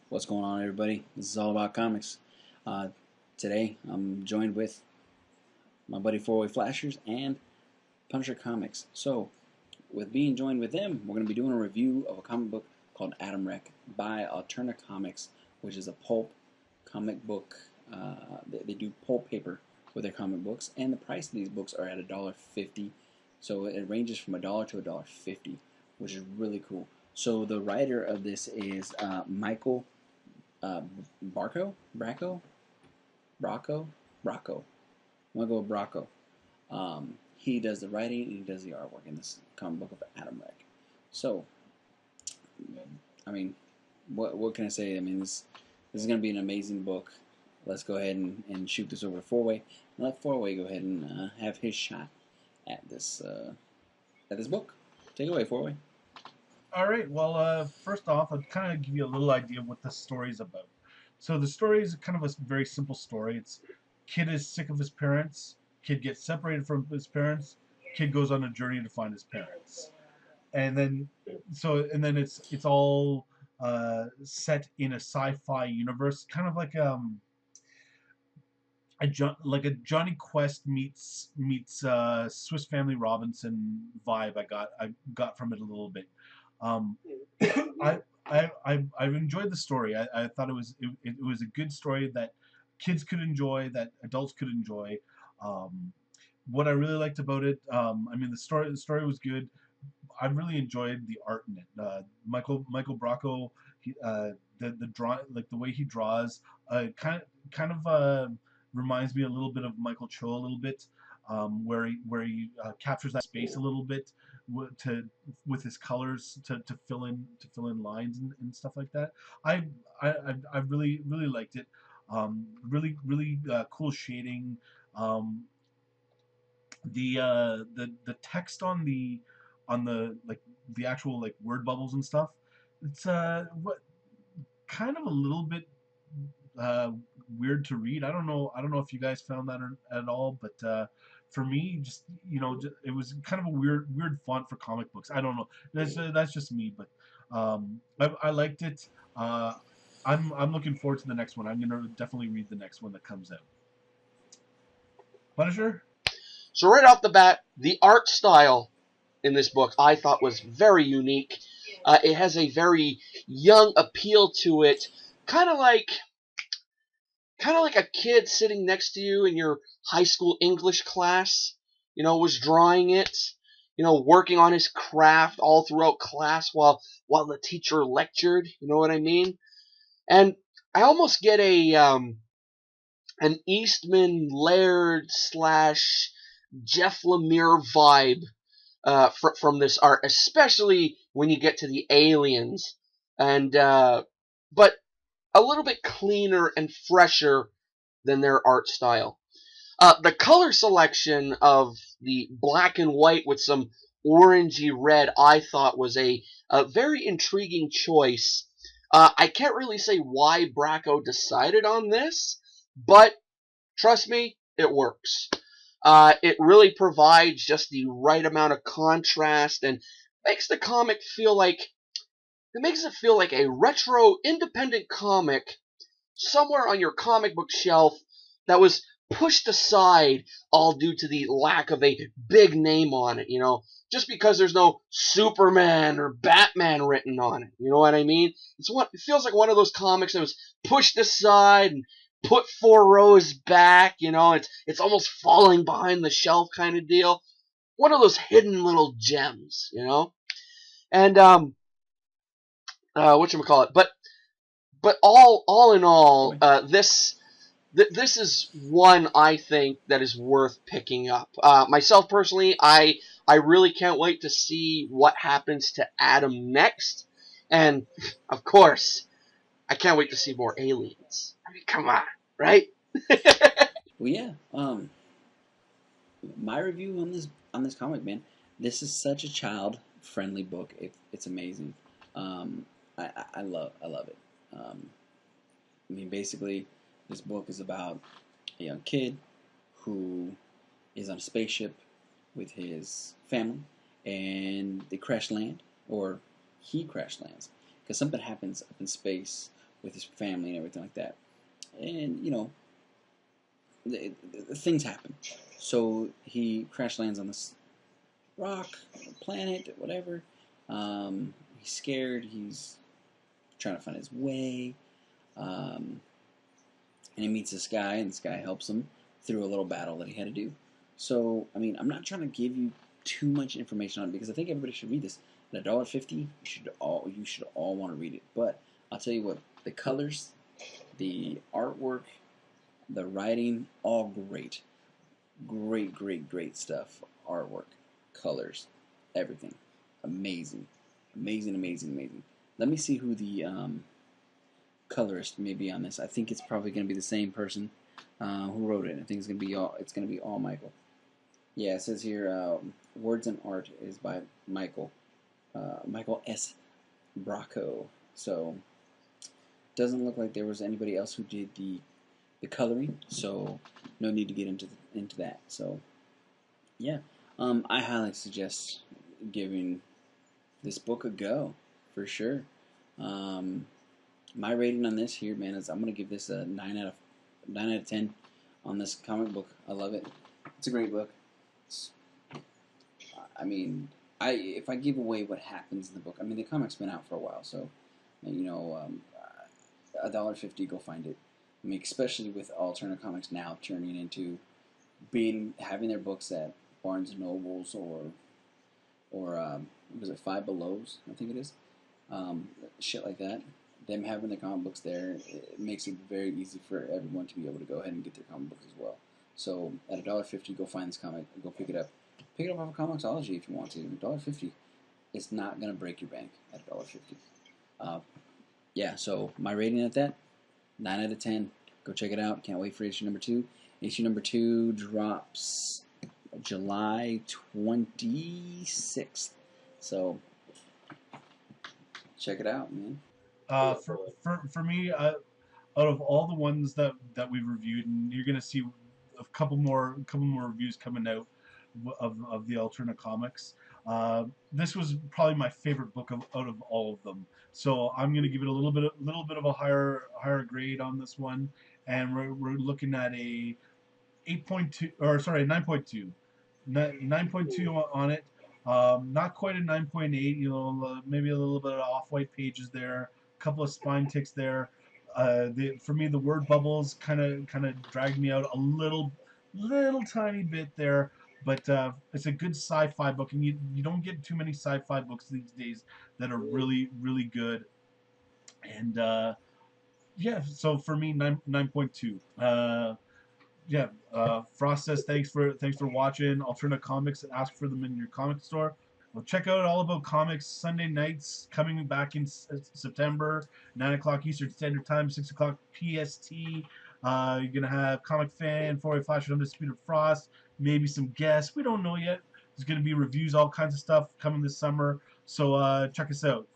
What's going on, everybody? This is all about comics. Uh, Today, I'm joined with my buddy Fourwayflashers and Punisher Comix. So, with being joined with them, we're going to be doing a review of a comic book called Atom Wreck by Alterna Comics, which is a pulp comic book. They do pulp paper with their comic books, and the price of these books are at $1.50. So it ranges from $1 to $1.50, which is really cool. So the writer of this is Michael Bracco. I'm gonna go with Bracco. He does the writing and he does the artwork in this comic book of Atom Wreck. So, I mean, what can I say? I mean, this is gonna be an amazing book. Let's go ahead and shoot this over to Fourway and let Fourway go ahead and have his shot at this book. Take it away, Fourway. All right. Well, first off, I'll kind of give you a little idea of what the story is about. So the story is kind of a very simple story. It's kid is sick of his parents. Kid gets separated from his parents. Kid goes on a journey to find his parents, and then it's all set in a sci-fi universe, kind of like a Johnny Quest meets Swiss Family Robinson vibe. I got from it a little bit. Um, I've enjoyed the story. I thought it was a good story that kids could enjoy, that adults could enjoy. What I really liked about it, I mean, the story was good. I really enjoyed the art in it. Michael Bracco, the draw, like the way he draws, kind of reminds me a little bit of Michael Cho a little bit, where he captures that space a little bit with his colors to fill in lines and stuff like that. I really liked it. Really cool shading. Um, the text on the like the actual like word bubbles and stuff. It's what kind of a little bit uh, weird to read. I don't know if you guys found that at all, but for me, just it was kind of a weird font for comic books. I don't know. That's just me, but I liked it. I'm looking forward to the next one. I'm gonna definitely read the next one that comes out. Punisher. So right off the bat, the art style in this book I thought was very unique. It has a very young appeal to it, kind of like a kid sitting next to you in your high school English class, was drawing it, working on his craft all throughout class while the teacher lectured, you know what I mean? And I almost get an Eastman Laird slash Jeff Lemire vibe from this art, especially when you get to the aliens, and but a little bit cleaner and fresher than their art style. The color selection of the black and white with some orangey red I thought was a very intriguing choice. I can't really say why Bracco decided on this, but trust me, it works. It really provides just the right amount of contrast and makes the comic feel like a retro independent comic somewhere on your comic book shelf that was pushed aside all due to the lack of a big name on it, just because there's no Superman or Batman written on it, you know what I mean? It feels like one of those comics that was pushed aside and put 4 rows back, it's almost falling behind the shelf kind of deal. One of those hidden little gems, And whatchamacallit? But all in all, this is one I think that is worth picking up. Myself personally, I really can't wait to see what happens to Adam next, and of course, I can't wait to see more aliens. I mean, come on, right? Well, yeah. My review on this comic, man. This is such a child-friendly book. It's amazing. I love it. I mean, basically, this book is about a young kid who is on a spaceship with his family, and they crash land, or he crash lands, because something happens up in space with his family and everything like that. And you know, things happen. So he crash lands on this rock, planet, whatever. He's scared. He's trying to find his way. And he meets this guy, and this guy helps him through a little battle that he had to do. So, I mean, I'm not trying to give you too much information on it because I think everybody should read this. At $1.50, you should all want to read it. But I'll tell you what, the colors, the artwork, the writing, all great. Great stuff. Artwork, colors, everything. Amazing. Let me see who the colorist may be on this. I think it's probably going to be the same person who wrote it. I think it's going to be all Michael. Yeah, it says here, words and art is by Michael S. Bracco. So doesn't look like there was anybody else who did the coloring, so no need to get into that. So yeah, I highly suggest giving this book a go for sure. My rating on this here, man, is I'm gonna give this a 9 out of 10 on this comic book. I love it. It's a great book. I mean, if I give away what happens in the book, I mean the comic's been out for a while, so you know, $1.50, go find it. I mean, especially with Alterna Comics now turning into having their books at Barnes and Nobles or was it Five Belows? I think it is. Shit like that. Them having their comic books there, it makes it very easy for everyone to be able to go ahead and get their comic books as well. So at $1.50, go find this comic, go pick it up. Pick it up off of Comixology if you want to. $1.50, it's not gonna break your bank at $1.50. Yeah, so my rating at that, 9 out of 10. Go check it out. Can't wait for issue number 2. Issue number 2 drops July 26th. So check it out, man. For me, out of all the ones that we've reviewed, and you're gonna see a couple more reviews coming out of the Alterna Comics. This was probably my favorite book out of all of them. So I'm gonna give it a little bit of a higher grade on this one, and we're looking at a 8.2, or sorry, 9.2, 9.2 on it. Not quite a 9.8. You know, maybe a little bit of off-white pages there, a couple of spine ticks there. For me, the word bubbles kind of dragged me out a little tiny bit there. But it's a good sci-fi book, and you don't get too many sci-fi books these days that are really good. And yeah, so for me, 9.2. Yeah, Frost says thanks for watching. Alterna Comics, ask for them in your comic store. Well, check out All About Comics Sunday nights coming back in September, 9 o'clock Eastern Standard Time, 6 o'clock PST. You're gonna have Comic Fan, Fourwayflashers, Undisputed Frost, maybe some guests. We don't know yet. There's gonna be reviews, all kinds of stuff coming this summer. So check us out.